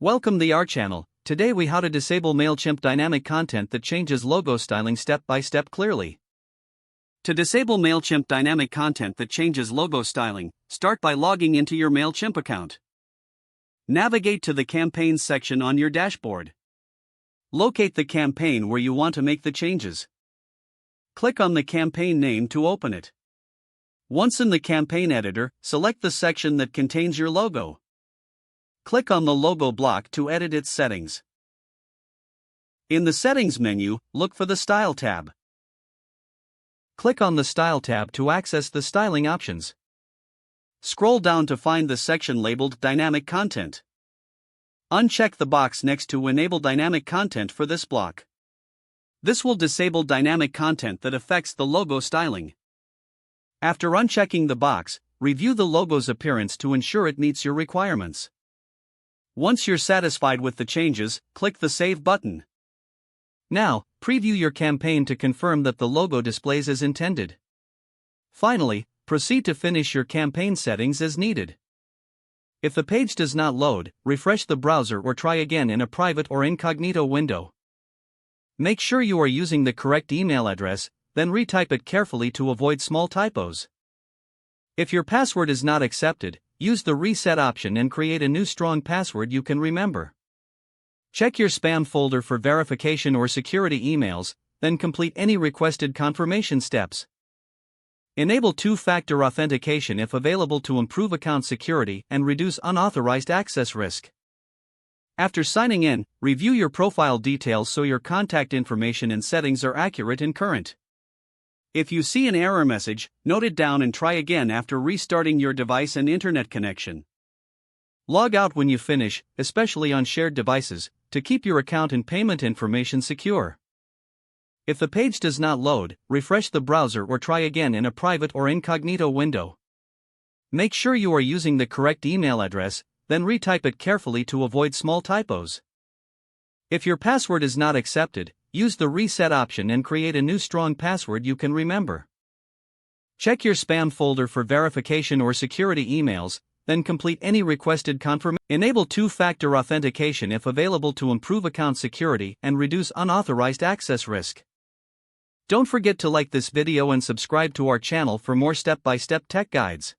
Welcome to our channel. Today we how to disable Mailchimp dynamic content that changes logo styling step by step clearly. To disable Mailchimp dynamic content that changes logo styling, start by logging into your Mailchimp account. Navigate to the Campaigns section on your dashboard. Locate the campaign where you want to make the changes. Click on the campaign name to open it. Once in the campaign editor, select the section that contains your logo. Click on the logo block to edit its settings. In the Settings menu, look for the Style tab. Click on the Style tab to access the styling options. Scroll down to find the section labeled Dynamic Content. Uncheck the box next to Enable Dynamic Content for this block. This will disable dynamic content that affects the logo styling. After unchecking the box, review the logo's appearance to ensure it meets your requirements. Once you're satisfied with the changes, click the Save button. Now, preview your campaign to confirm that the logo displays as intended. Finally, proceed to finish your campaign settings as needed. If the page does not load, refresh the browser or try again in a private or incognito window. Make sure you are using the correct email address, then retype it carefully to avoid small typos. If your password is not accepted, use the reset option and create a new strong password you can remember. Check your spam folder for verification or security emails, then complete any requested confirmation steps. Enable two-factor authentication if available to improve account security and reduce unauthorized access risk. After signing in, review your profile details so your contact information and settings are accurate and current. If you see an error message, note it down and try again after restarting your device and internet connection. Log out when you finish, especially on shared devices, to keep your account and payment information secure. If the page does not load, refresh the browser or try again in a private or incognito window. Make sure you are using the correct email address, then retype it carefully to avoid small typos. If your password is not accepted, use the reset option and create a new strong password you can remember. Check your spam folder for verification or security emails, then complete any requested confirmation. Enable two-factor authentication if available to improve account security and reduce unauthorized access risk. Don't forget to like this video and subscribe to our channel for more step-by-step tech guides.